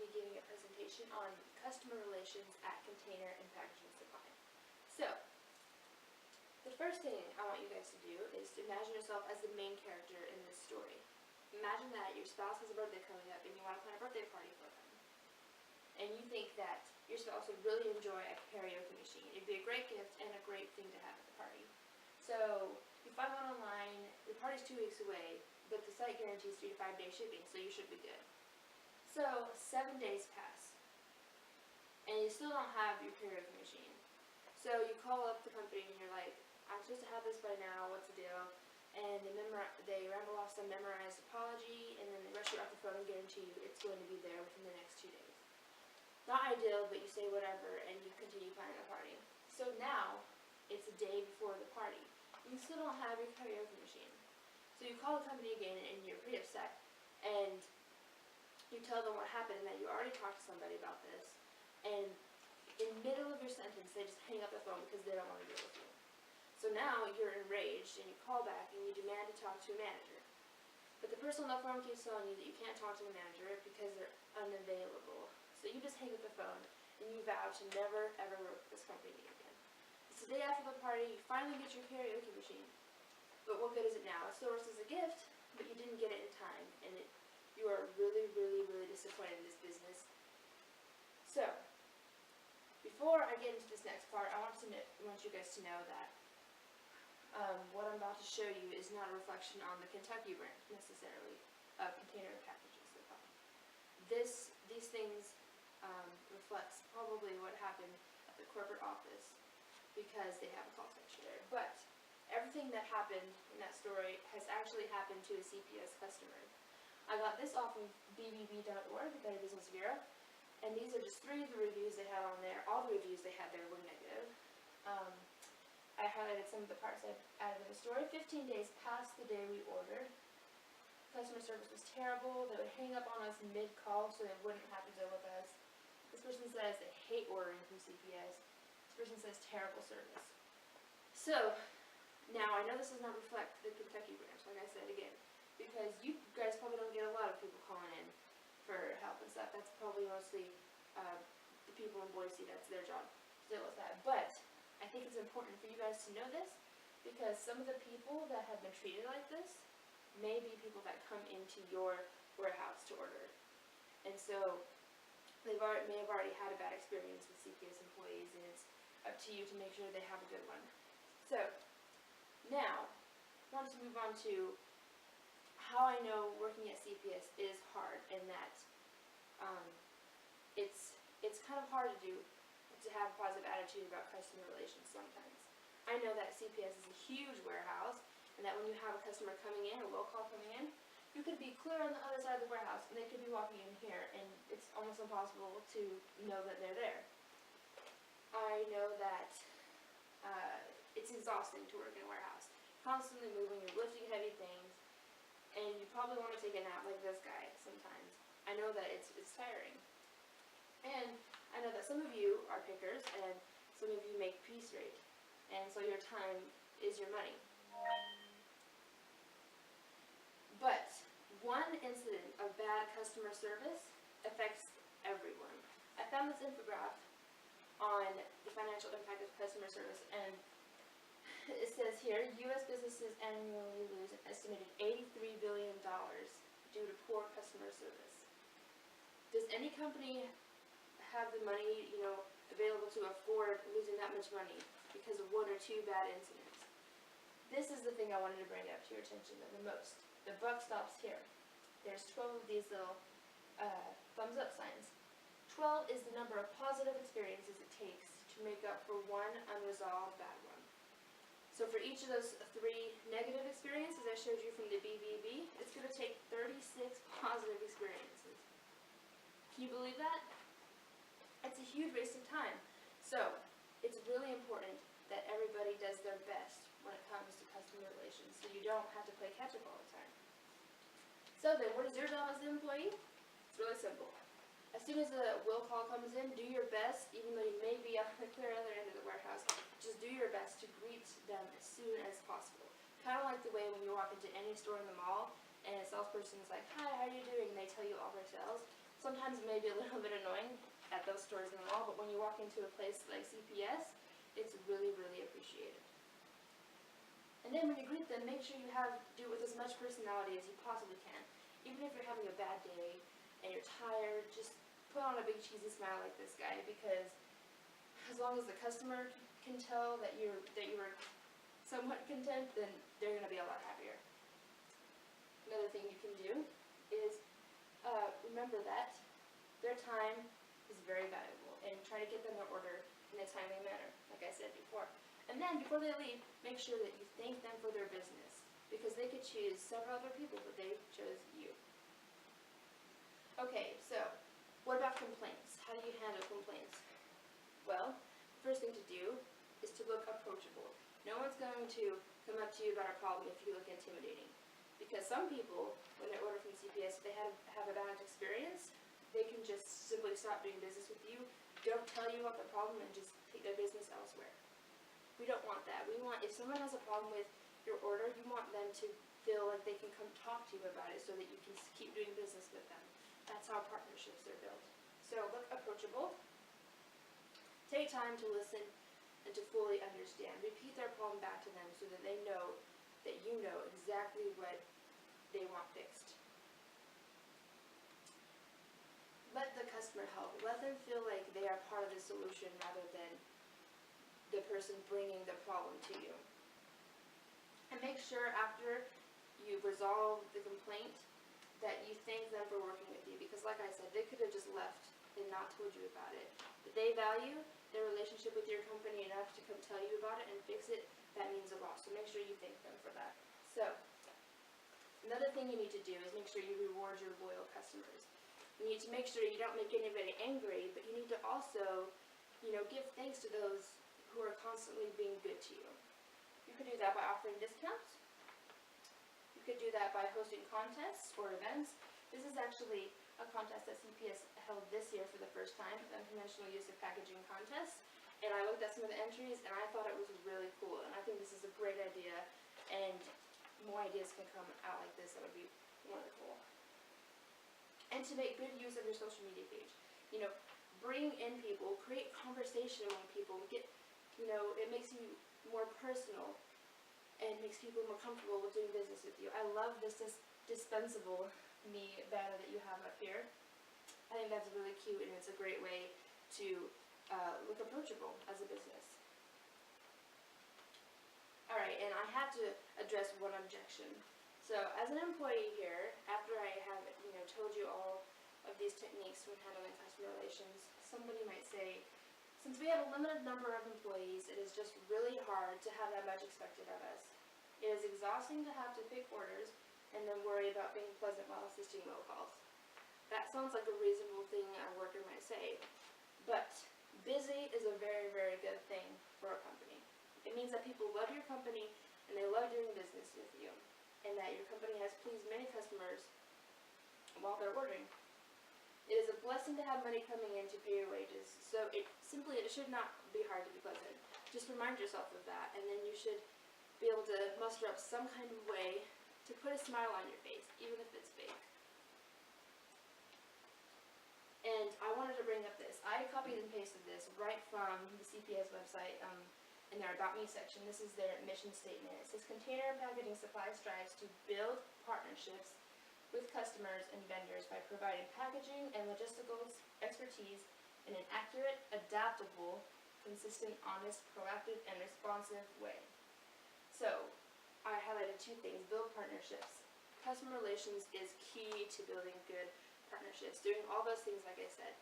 be giving a presentation on customer relations at Container and Packaging Supply. So, the first thing I want you guys to do is to imagine yourself as the main character in this story. Imagine that your spouse has a birthday coming up and you want to plan a birthday party for them. And you think that your spouse would really enjoy a karaoke machine. It'd be a great gift and a great thing to have at the party. So, you find one online, the party's 2 weeks away, but the site guarantees 3 to 5 day shipping, so you should be good. So, 7 days pass, and you still don't have your karaoke machine. So you call up the company and you're like, I'm supposed to have this by now, what's the deal? And they ramble off some memorized apology, and then they rush you off the phone and guarantee you it's going to be there within the next 2 days. Not ideal, but you say whatever, and you continue planning the party. So now, it's a day before the party. You still don't have your karaoke machine. So you call the company again, and you're pretty upset, and you tell them what happened and that you already talked to somebody about this, and in the middle of your sentence, they just hang up the phone because they don't want to deal with you. So now you're enraged, and you call back, and you demand to talk to a manager. But the person on the phone keeps telling you that you can't talk to the manager because they're unavailable. So you just hang up the phone, and you vow to never, ever work with this company again. It's the day after the party, you finally get your karaoke machine. But what good is it now? It still works as a gift, but you didn't get it in time, and you are really, really, really disappointed in this business. So, before I get into this next part, I want you guys to know that what I'm about to show you is not a reflection on the Kentucky brand, necessarily, of Container and Packaging Supply. These things reflects probably what happened at the corporate office because they have a call center there. But everything that happened in that story has actually happened to a CPS customer. I got this off of bbb.org, Better Business Bureau, and these are just 3 of the reviews they had on there. All the reviews they had there were negative. I highlighted some of the parts I've added in the story. 15 days past the day we ordered. Customer service was terrible. They would hang up on us mid-call so they wouldn't have to deal with us. This person says they hate ordering from CPS. This person says terrible service. So, now I know this does not reflect the Kentucky branch, like I said again, because you guys probably don't get a lot of people calling in for help and stuff. That's probably mostly the people in Boise. That's their job to deal with that. But I think it's important for you guys to know this because some of the people that have been treated like this may be people that come into your warehouse to order. And so may have already had a bad experience with CPS employees, and it's up to you to make sure they have a good one. So now, I want to move on to how I know working at CPS is hard, and that it's kind of hard to have a positive attitude about customer relations sometimes. I know that CPS is a huge warehouse, and that when you have a customer coming in, a will call coming in, you could be clear on the other side of the warehouse, and they could be walking in here, and it's almost impossible to know that they're there. I know that it's exhausting to work in a warehouse. Constantly moving, you're lifting heavy things, and you probably want to take a nap like this guy sometimes. I know that it's tiring. And I know that some of you are pickers, and some of you make piece rate, and so your time is your money. But one incident of bad customer service affects everyone. I found this infographic on the financial impact of customer service, and it says here, U.S. businesses annually lose an estimated $83 billion due to poor customer service. Does any company have the money, available to afford losing that much money because of 1 or 2 bad incidents? This is the thing I wanted to bring up to your attention the most. The buck stops here. There's 12 of these little thumbs up signs. 12 is the number of positive experiences it takes to make up for 1 unresolved bad one. So for each of those 3 negative experiences I showed you from the BBB, it's going to take 36 positive experiences. Can you believe that? It's a huge waste of time. So it's really important that everybody does their best when it comes to customer relations, so you don't have to play catch up all the time. So then, what is your job as an employee? It's really simple. As soon as a will call comes in, do your best, even though you may be on the clear other end of the warehouse, just do your best to greet them as soon as possible. Kind of like the way when you walk into any store in the mall, and a salesperson is like, hi, how are you doing? And they tell you all their sales. Sometimes it may be a little bit annoying at those stores in the mall, but when you walk into a place like CPS, it's really, really appreciated. And then when you greet them, make sure you do it with as much personality as you possibly can. Even if you're having a bad day and you're tired, just put on a big cheesy smile like this guy, because as long as the customer can tell that you were somewhat content, then they're going to be a lot happier. Another thing you can do is remember that their time is very valuable, and try to get them their order in a timely manner, like I said before. And then, before they leave, make sure that you thank them for their business, because they could choose several other people, but they chose you. Okay, so, what about complaints? How do you handle complaints? Well, the first thing to do is to look approachable. No one's going to come up to you about a problem if you look intimidating. Because some people, when they order from CPS, if they have a bad experience, they can just simply stop doing business with you, don't tell you about the problem, and just take their business elsewhere. We don't want that. We want, if someone has a problem with your order, you want them to feel like they can come talk to you about it so that you can keep doing business with them. That's how partnerships are built. So look approachable. Take time to listen and to fully understand. Repeat their problem back to them so that they know that you know exactly what they want fixed. Let the customer help. Let them feel like they are part of the solution rather than the person bringing the problem to you. And make sure after you resolve the complaint that you thank them for working with you, because like I said, they could have just left and not told you about it. But they value their relationship with your company enough to come tell you about it and fix it. That means a lot, so make sure you thank them for that. So, another thing you need to do is make sure you reward your loyal customers. You need to make sure you don't make anybody angry, but you need to also, give thanks to those who are constantly being good to you. You could do that by offering discounts. You could do that by hosting contests or events. This is actually a contest that CPS held this year for the first time, the Unconventional Use of Packaging contest. And I looked at some of the entries, and I thought it was really cool. And I think this is a great idea, and more ideas can come out like this. That would be wonderful. And to make good use of your social media page. Bring in people, create conversation among people, it makes you more personal and makes people more comfortable with doing business with you. I love this dispensable me banner that you have up here. I think that's really cute, and it's a great way to look approachable as a business. Alright, and I have to address one objection. So, as an employee here, after I have, told you all of these techniques when handling customer relations, somebody might say, since we have a limited number of employees, it is just really hard to have that much expected of us. It is exhausting to have to pick orders and then worry about being pleasant while assisting will calls. That sounds like a reasonable thing a worker might say, but busy is a very, very good thing for a company. It means that people love your company and they love doing business with you, and that your company has pleased many customers while they're ordering. It is a blessing to have money coming in to pay your wages, so it should not be hard to be pleasant. Just remind yourself of that, and then you should be able to muster up some kind of way to put a smile on your face, even if it's fake. And I wanted to bring up this. I copied and pasted this right from the CPS website in their About Me section. This is their mission statement. It says, Container Packaging Supply strives to build partnerships with customers and vendors by providing packaging and logistical expertise in an accurate, adaptable, consistent, honest, proactive, and responsive way. So, I highlighted two things. Build partnerships. Customer relations is key to building good partnerships. Doing all those things, like I said.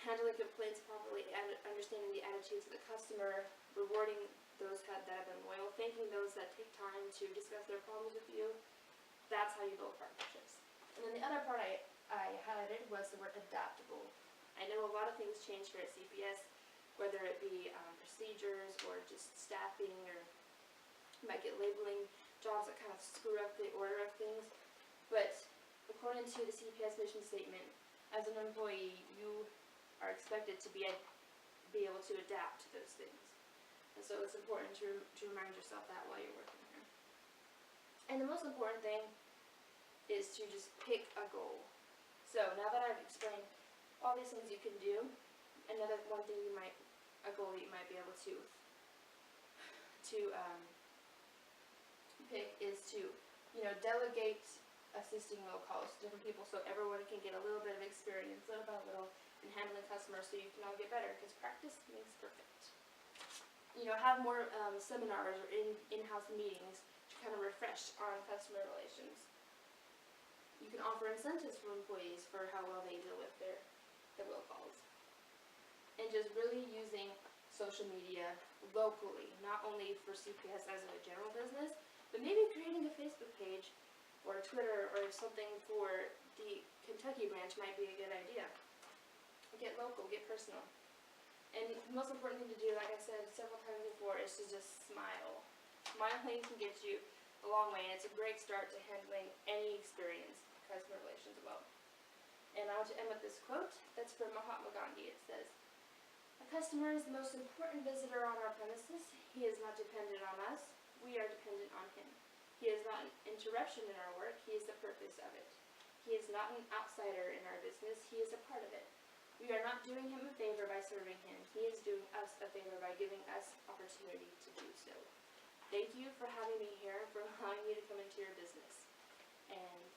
Handling complaints properly, and understanding the attitudes of the customer, rewarding those that have been loyal, thanking those that take time to discuss their problems with you. That's how you build partnerships. And then the other part I highlighted was the word adaptable. I know a lot of things change here at CPS, whether it be procedures or just staffing, or you might get labeling jobs that kind of screw up the order of things. But according to the CPS mission statement, as an employee, you are expected to be able to adapt to those things. And so it's important to remind yourself that while you're working here. And the most important thing is to just pick a goal. So now that I've explained all these things you can do, a goal that you might be able to pick is to, delegate assisting will calls to different people so everyone can get a little bit of experience, little by little, in handling customers so you can all get better, because practice makes perfect. Have more seminars or in-house meetings to kind of refresh on customer relations. You can offer incentives for employees for how well they deal with their will calls. And just really using social media locally, not only for CPS as a general business, but maybe creating a Facebook page or a Twitter or something for the Kentucky branch might be a good idea. Get local, get personal. And the most important thing to do, like I said several times before, is to just smile. Smiling can get you a long way, and it's a great start to handling any experience customer relations well. And I want to end with this quote that's from Mahatma Gandhi. It says, "A customer is the most important visitor on our premises. He is not dependent on us. We are dependent on him. He is not an interruption in our work. He is the purpose of it. He is not an outsider in our business. He is a part of it. We are not doing him a favor by serving him. He is doing us a favor by giving us opportunity to do so." Thank you for having me here and for allowing me to come into your business. And